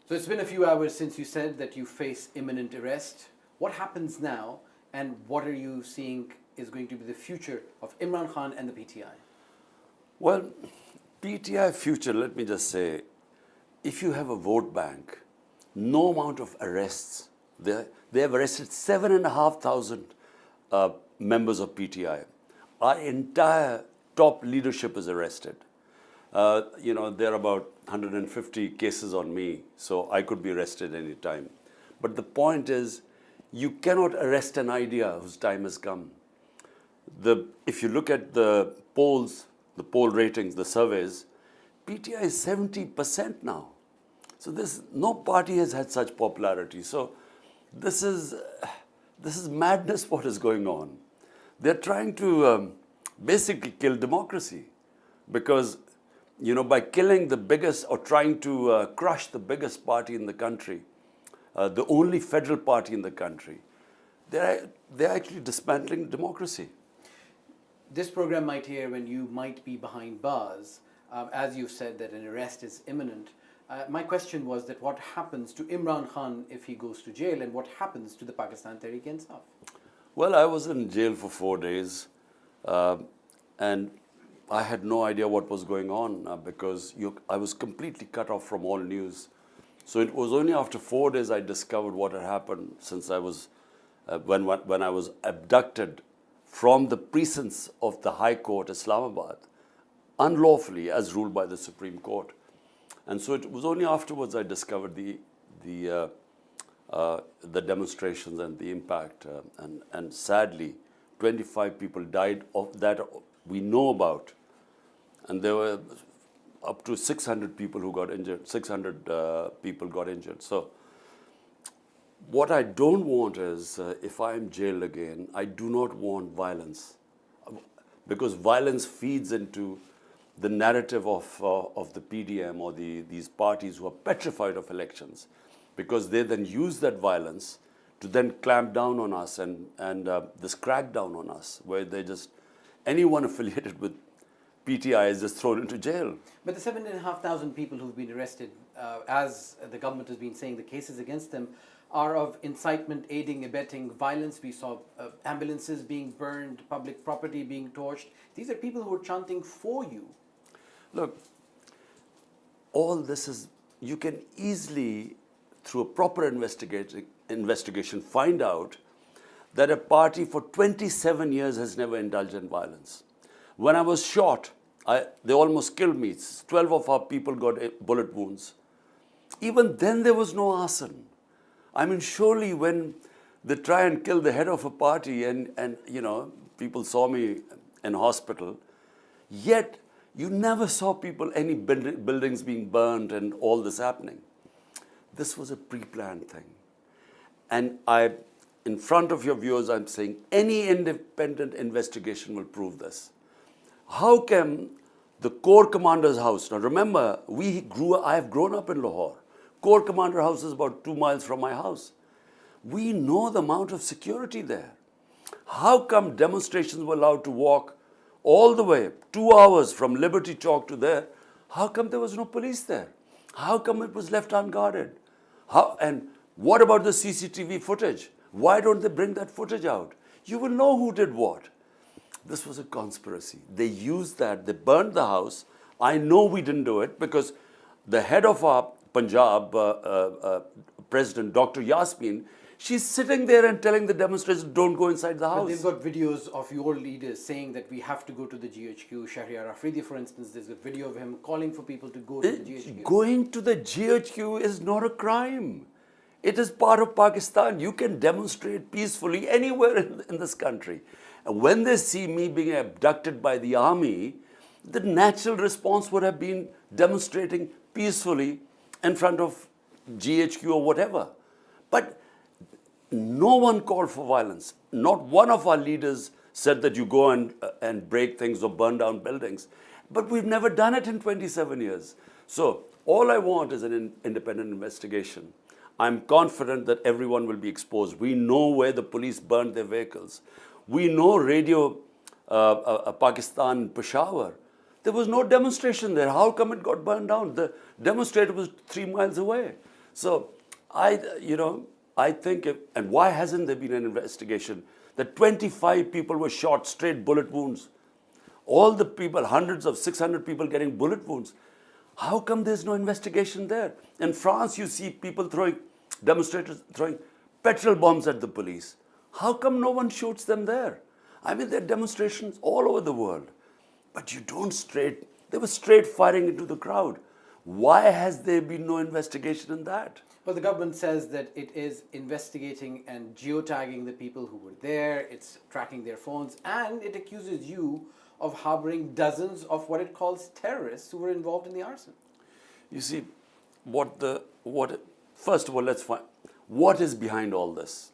So it's been a few hours since you said that you face imminent arrest. What happens now, and what are you seeing is going to be the future of Imran Khan and the PTI? Well, PTI future, let me just say, if you have a vote bank, no amount of arrests, they have arrested 7,500 members of PTI. Our entire top leadership is arrested. There are about 150 cases on me, so I could be arrested any time. But the point is, you cannot arrest an idea whose time has come. If you look at the polls, the poll ratings, the surveys, PTI is 70% now. So no party has had such popularity. So this is madness what is going on. They're trying to basically kill democracy because, by killing the biggest or trying to crush the biggest party in the country, the only federal party in the country, they're actually dismantling democracy. This program might hear when you might be behind bars. As you said that an arrest is imminent. My question was that what happens to Imran Khan if he goes to jail, and what happens to the Pakistan Tehreek-e-Insaf? Well, I was in jail for 4 days, and I had no idea what was going on because I was completely cut off from all news. So it was only after 4 days I discovered what had happened since I was, when I was abducted from the precincts of the High Court, Islamabad, unlawfully as ruled by the Supreme Court. And so it was only afterwards I discovered the demonstrations and the impact. And sadly, 25 people died of that we know about. And there were up to 600 people who got injured, 600 people got injured. So what I don't want is, if I am jailed again, I do not want violence. Because violence feeds into the narrative of the PDM or these parties who are petrified of elections, because they then use that violence to then clamp down on us and this crackdown on us, where anyone affiliated with PTI is just thrown into jail. But the 7,500 people who've been arrested, as the government has been saying, the cases against them are of incitement, aiding, abetting violence. We saw ambulances being burned, public property being torched. These are people who are chanting for you. Look, all this is, you can easily, through a proper investigation, find out that a party for 27 years has never indulged in violence. When I was shot, they almost killed me. 12 of our people got bullet wounds. Even then there was no arson. I mean, surely when they try and kill the head of a party and people saw me in hospital, yet you never saw any buildings being burned and all this happening. This was a pre-planned thing. And in front of your viewers, I'm saying any independent investigation will prove this. How can the Corps Commander's house, now remember, I have grown up in Lahore. Corps Commander house is about 2 miles from my house. We know the amount of security there. How come demonstrations were allowed to walk all the way, 2 hours from Liberty Chalk to there? How come there was no police there? How come it was left unguarded? And what about the CCTV footage? Why don't they bring that footage out? You will know who did what. This was a conspiracy. They used that. They burned the house. I know we didn't do it because the head of our Punjab president, Dr. Yasmin, she's sitting there and telling the demonstrators, don't go inside the house. But they've got videos of your leaders saying that we have to go to the GHQ. Shahriar Afridi, for instance, there's a video of him calling for people to go to the GHQ. Going to the GHQ is not a crime. It is part of Pakistan. You can demonstrate peacefully anywhere in this country. And when they see me being abducted by the army, the natural response would have been demonstrating peacefully in front of GHQ or whatever. But no one called for violence. Not one of our leaders said that you go and break things or burn down buildings. But we've never done it in 27 years. So all I want is an independent investigation. I'm confident that everyone will be exposed. We know where the police burned their vehicles. We know Radio Pakistan, Peshawar. There was no demonstration there. How come it got burned down? The demonstrator was 3 miles away. So I think, and why hasn't there been an investigation? That 25 people were shot, straight bullet wounds. All the people, hundreds of 600 people getting bullet wounds. How come there's no investigation there? In France, you see people demonstrators throwing petrol bombs at the police. How come no one shoots them there? I mean, there are demonstrations all over the world. But you don't they were straight firing into the crowd. Why has there been no investigation in that? Well, the government says that it is investigating and geotagging the people who were there, it's tracking their phones, and it accuses you of harboring dozens of what it calls terrorists who were involved in the arson. You see, first of all, let's find what is behind all this.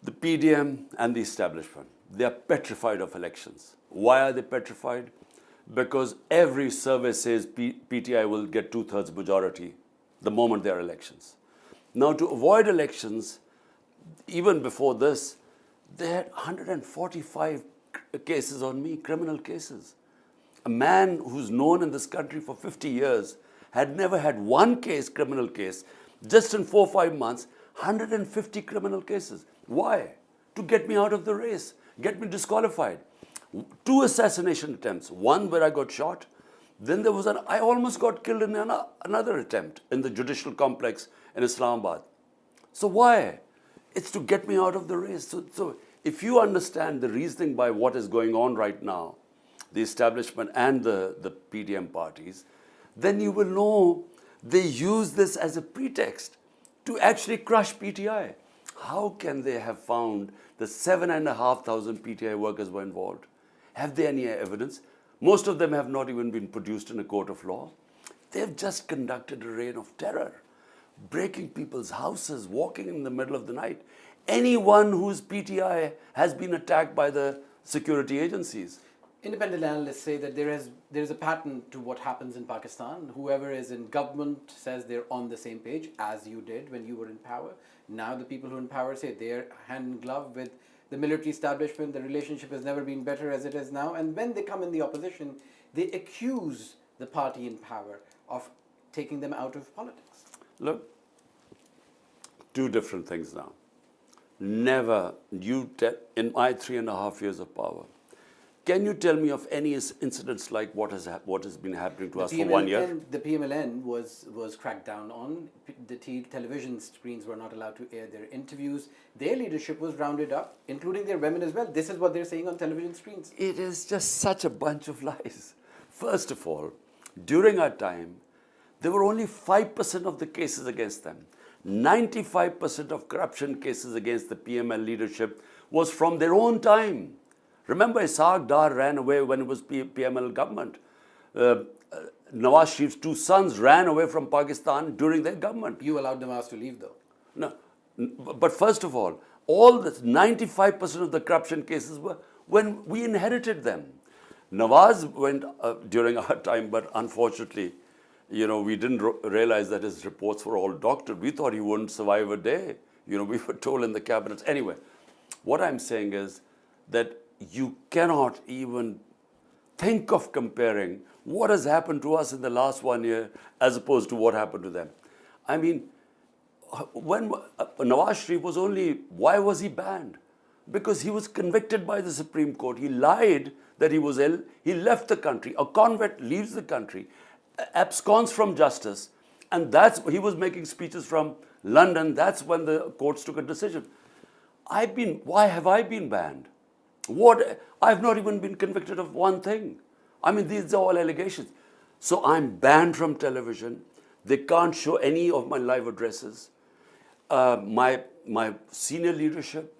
The PDM and the establishment, they are petrified of elections. Why are they petrified? Because every survey says PTI will get 2/3 majority the moment there are elections. Now, to avoid elections, even before this, they had 145 cases on me, criminal cases. A man who's known in this country for 50 years had never had one criminal case. Just in 4 or 5 months, 150 criminal cases. Why? To get me out of the race, get me disqualified. 2 assassination attempts. One where I got shot. Then there was I almost got killed in another attempt in the judicial complex in Islamabad. So why? It's to get me out of the race. So if you understand the reasoning by what is going on right now, the establishment and the PDM parties, then you will know they use this as a pretext to actually crush PTI. How can they have found that 7,500 PTI workers were involved? Have they any evidence? Most of them have not even been produced in a court of law. They've just conducted a reign of terror, breaking people's houses, walking in the middle of the night. Anyone whose PTI has been attacked by the security agencies. Independent analysts say that there is a pattern to what happens in Pakistan. Whoever is in government says they're on the same page, as you did when you were in power. Now the people who are in power say they're hand in glove with the military establishment. The relationship has never been better as it is now. And when they come in the opposition, they accuse the party in power of taking them out of politics. Look, 2 different things now. Never, in my 3.5 years of power, can you tell me of any incidents like what has been happening to us for 1 year? The PMLN was cracked down on. The television screens were not allowed to air their interviews. Their leadership was rounded up, including their women as well. This is what they're saying on television screens. It is just such a bunch of lies. First of all, during our time, there were only 5% of the cases against them. 95% of corruption cases against the PML leadership was from their own time. Remember, Ishaq Dar ran away when it was PML government. Nawaz Sharif's 2 sons ran away from Pakistan during their government. You allowed Nawaz to leave, though. No, but first of all the 95% of the corruption cases were when we inherited them. Nawaz went during our time, but unfortunately, we didn't realize that his reports were all doctored. We thought he wouldn't survive a day. We were told in the cabinets. Anyway, what I'm saying is that you cannot even think of comparing what has happened to us in the last 1 year as opposed to what happened to them. I mean, when Nawaz Sharif was why was he banned? Because he was convicted by the Supreme Court. He lied that he was ill. He left the country. A convict leaves the country, absconds from justice, and he was making speeches from London. That's when the courts took a decision. Why have I been banned? I've not even been convicted of one thing. I mean, these are all allegations. So I'm banned from television. They can't show any of my live addresses. My senior leadership,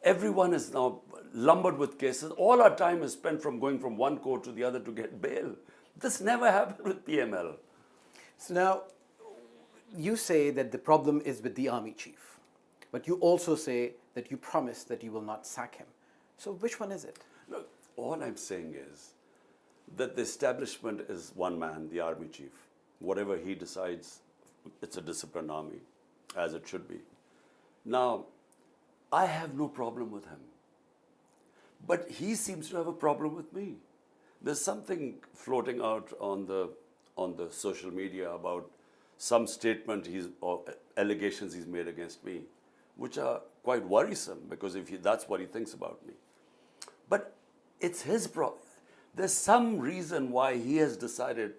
everyone is now lumbered with cases. All our time is spent going from one court to the other to get bail. This never happened with PML. So now, you say that the problem is with the army chief, but you also say that you promise that you will not sack him. So which one is it? Look, all I'm saying is that the establishment is one man, the army chief. Whatever he decides, it's a disciplined army, as it should be. Now, I have no problem with him. But he seems to have a problem with me. There's something floating out on the social media about some statement or allegations he's made against me, which are quite worrisome because that's what he thinks about me. But it's his problem. There's some reason why he has decided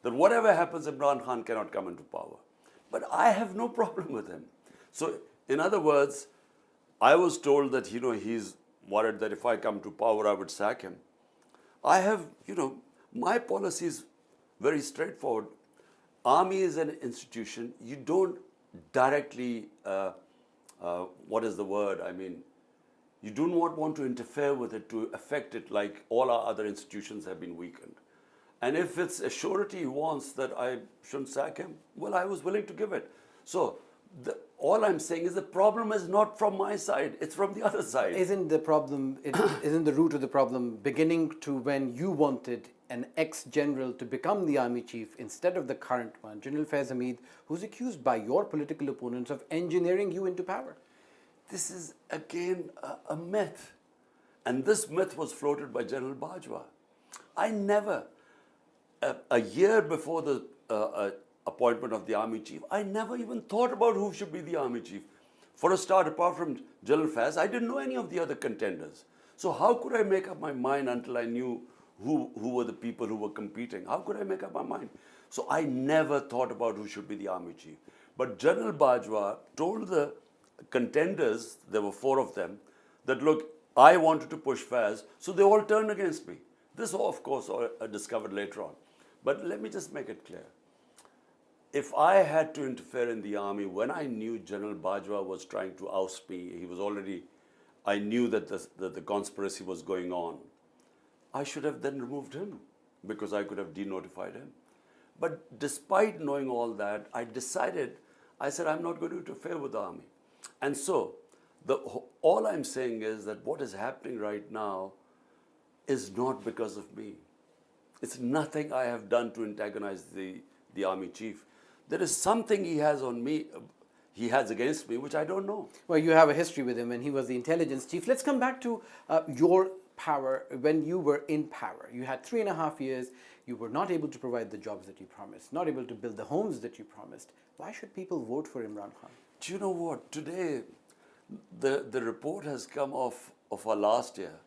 that whatever happens, Imran Khan cannot come into power. But I have no problem with him. So, in other words, I was told that, he's worried that if I come to power, I would sack him. I have, my policy is very straightforward. Army is an institution. You don't directly, what is the word? I mean, you do not want to interfere with it to affect it like all our other institutions have been weakened. And if it's a surety he wants that I shouldn't sack him, well, I was willing to give it. So all I'm saying is the problem is not from my side, it's from the other side. Isn't the problem, isn't the root of the problem beginning to when you wanted an ex-general to become the army chief instead of the current one, General Faiz Hamid, who's accused by your political opponents of engineering you into power? This is, again, a myth. And this myth was floated by General Bajwa. I never, a year before the appointment of the army chief, I never even thought about who should be the army chief. For a start, apart from General Faiz, I didn't know any of the other contenders. So how could I make up my mind until I knew who were the people who were competing? How could I make up my mind? So I never thought about who should be the army chief. But General Bajwa told the contenders, there were 4 of them, that look, I wanted to push Faiz, so they all turned against me. This, of course, I discovered later on. But let me just make it clear. If I had to interfere in the army when I knew General Bajwa was trying to oust me, I knew that the conspiracy was going on, I should have then removed him because I could have denotified him. But despite knowing all that, I said, I'm not going to interfere with the army. And so, all I'm saying is that what is happening right now is not because of me. It's nothing I have done to antagonize the army chief. There is something he has on me, he has against me, which I don't know. Well, you have a history with him, and he was the intelligence chief. Let's come back to your power when you were in power. You had 3.5 years. You were not able to provide the jobs that you promised, not able to build the homes that you promised. Why should people vote for Imran Khan? Do you know what? Today, the report has come of our last year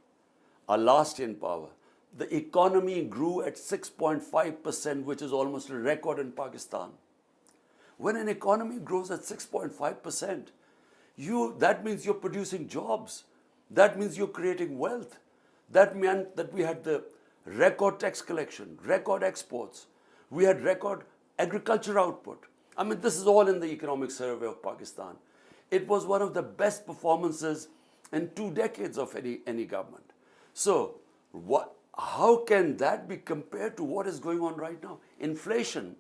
in power. The economy grew at 6.5%, which is almost a record in Pakistan. When an economy grows at 6.5%, that means you're producing jobs. That means you're creating wealth. That meant that we had the record tax collection, record exports. We had record agriculture output. I mean, this is all in the economic survey of Pakistan. It was one of the best performances in 2 decades of any government. So, how can that be compared to what is going on right now? Inflation,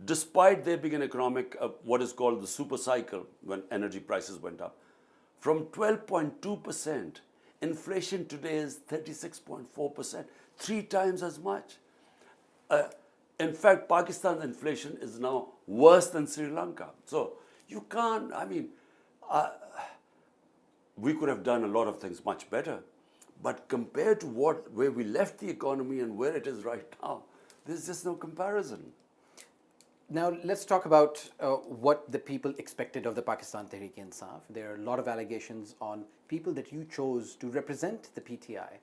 despite there being an economic, what is called the super cycle, when energy prices went up, from 12.2%, inflation today is 36.4%, 3 times as much. In fact, Pakistan's inflation is now worse than Sri Lanka. So you can't, we could have done a lot of things much better. But compared to where we left the economy and where it is right now, there's just no comparison. Now, let's talk about what the people expected of the Pakistan Tehreek-e-Insaf. There are a lot of allegations on people that you chose to represent the PTI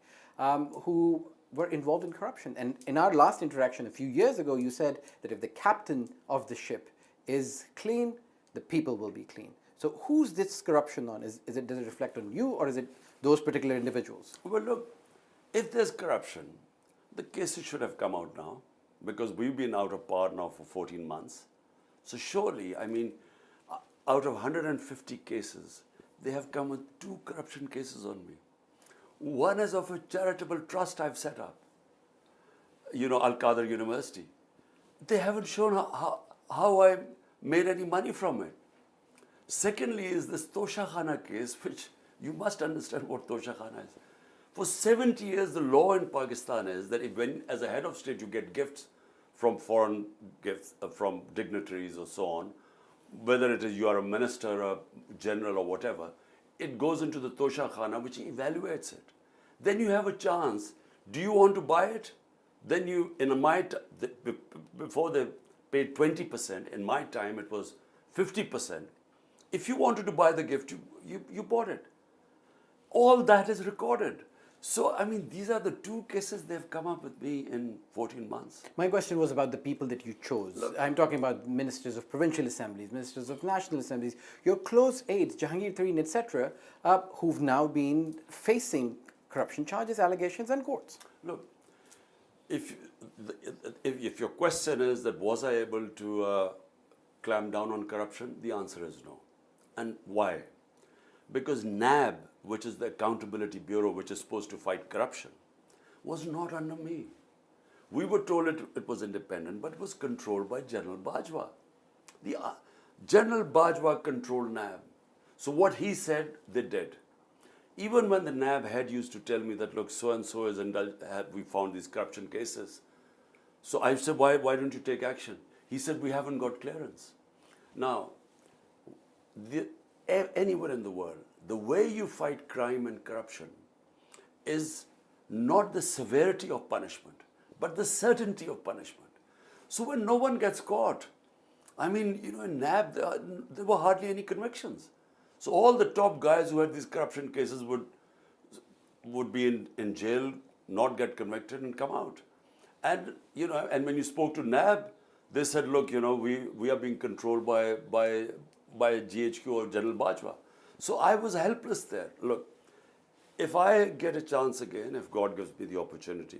who were involved in corruption. And in our last interaction a few years ago, you said that if the captain of the ship is clean, the people will be clean. So who's this corruption on? Does it reflect on you, or is it those particular individuals? Well, look, if there's corruption, the cases should have come out now, because we've been out of power now for 14 months. So surely, out of 150 cases, they have come with 2 corruption cases on me. One is of a charitable trust I've set up, Al-Qadr University. They haven't shown how I made any money from it. Secondly is this Tosha Khana case, which you must understand what Tosha Khana is. For 70 years, the law in Pakistan is that as a head of state, you get gifts from foreign gifts, from dignitaries or so on, whether it is you are a minister, a general or whatever, it goes into the Tosha Khana, which evaluates it. Then you have a chance. Do you want to buy it? Then before they paid 20%. In my time, it was 50%. If you wanted to buy the gift, you bought it. All that is recorded. So, I mean, these are the two cases they've come up with me in 14 months. My question was about the people that you chose. I'm talking about ministers of provincial assemblies, ministers of national assemblies, your close aides, Jahangir Tareen, etc., who've now been facing corruption charges, allegations, and courts. Look, if your question is that was I able to clamp down on corruption, the answer is no. And why? Because NAB, which is the Accountability Bureau, which is supposed to fight corruption, was not under me. We were told it was independent, but it was controlled by General Bajwa. The General Bajwa controlled NAB. So what he said, they did. Even when the NAB head used to tell me that, look, so-and-so is indulged, we found these corruption cases. So I said, why don't you take action? He said, we haven't got clearance. Now, anywhere in the world, the way you fight crime and corruption is not the severity of punishment, but the certainty of punishment. So when no one gets caught, I mean, in NAB, there were hardly any convictions. So all the top guys who had these corruption cases would be in jail, not get convicted, and come out. And and when you spoke to NAB, they said, look, we are being controlled by GHQ or General Bajwa. So I was helpless there. Look, if I get a chance again, if God gives me the opportunity,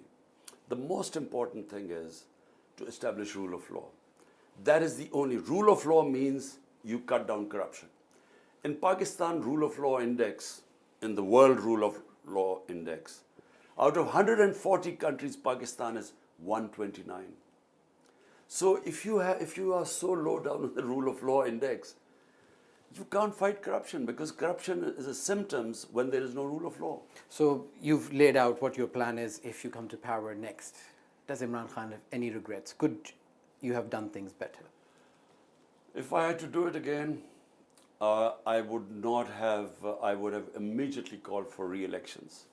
the most important thing is to establish rule of law. That is the only. Rule of law means you cut down corruption. In Pakistan Rule of Law Index, in the World Rule of Law Index, out of 140 countries, Pakistan is 129. So if you are so low down on the Rule of Law Index, you can't fight corruption, because corruption is a symptom when there is no rule of law. So you've laid out what your plan is if you come to power next. Does Imran Khan have any regrets? Could you have done things better? If I had to do it again, I would have immediately called for re-elections.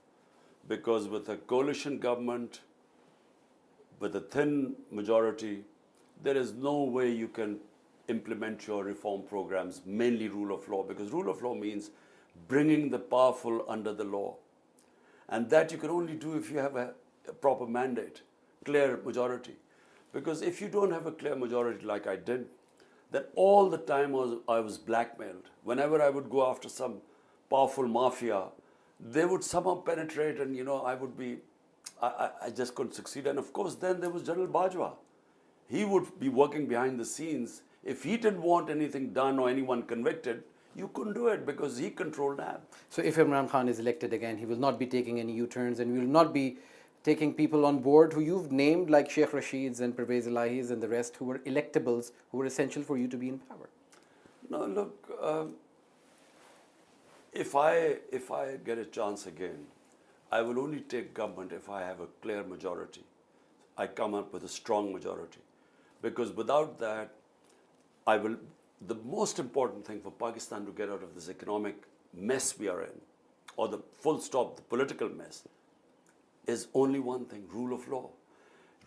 Because with a coalition government, with a thin majority, there is no way you can implement your reform programs, mainly rule of law, because rule of law means bringing the powerful under the law. And that you can only do if you have a proper mandate, clear majority. Because if you don't have a clear majority like I did, then all the time I was blackmailed. Whenever I would go after some powerful mafia, they would somehow penetrate, and I just couldn't succeed. And of course, then there was General Bajwa. He would be working behind the scenes. If he didn't want anything done or anyone convicted, you couldn't do it because he controlled NAB. So if Imran Khan is elected again, he will not be taking any U-turns, and will not be taking people on board who you've named, like Sheikh Rasheeds and Pervez Elahis and the rest, who were electables, who were essential for you to be in power. No, look, if I get a chance again, I will only take government if I have a clear majority. I come up with a strong majority. Because without that, the most important thing for Pakistan to get out of this economic mess we are in, or the full stop, the political mess, is only one thing: rule of law.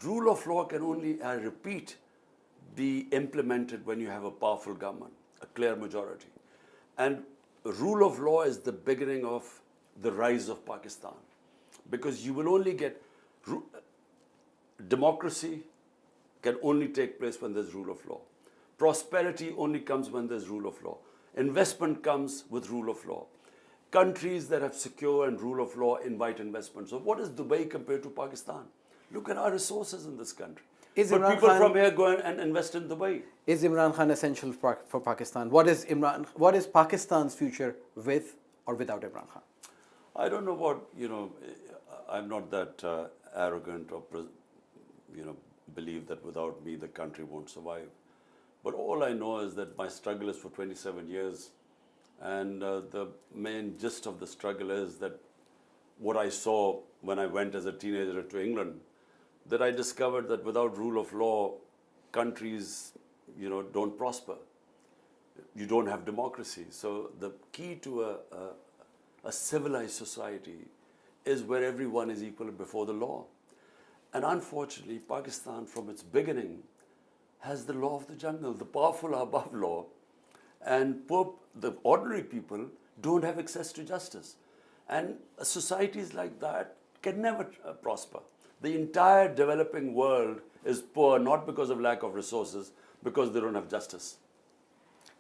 Rule of law can only, I repeat, be implemented when you have a powerful government, a clear majority. And rule of law is the beginning of the rise of Pakistan. Because you will only get democracy can only take place when there's rule of law. Prosperity only comes when there's rule of law. Investment comes with rule of law. Countries that have secure and rule of law invite investment. So what is Dubai compared to Pakistan? Look at our resources in this country. But people from here go and invest in Dubai. Is Imran Khan essential for Pakistan? What is Pakistan's future with or without Imran Khan? I don't know what, I'm not that arrogant or, believe that without me the country won't survive. But all I know is that my struggle is for 27 years. And the main gist of the struggle is that what I saw when I went as a teenager to England, that I discovered that without rule of law, countries, don't prosper. You don't have democracy. So the key to a civilized society is where everyone is equal before the law. And unfortunately, Pakistan, from its beginning, has the law of the jungle. The powerful are above law, and the ordinary people don't have access to justice. And societies like that can never prosper. The entire developing world is poor not because of lack of resources, because they don't have justice.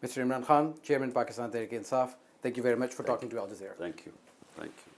Mr. Imran Khan, Chairman, Pakistan Tehreek-e-Insaf, thank you very much for talking to Al Jazeera. Thank you. Thank you.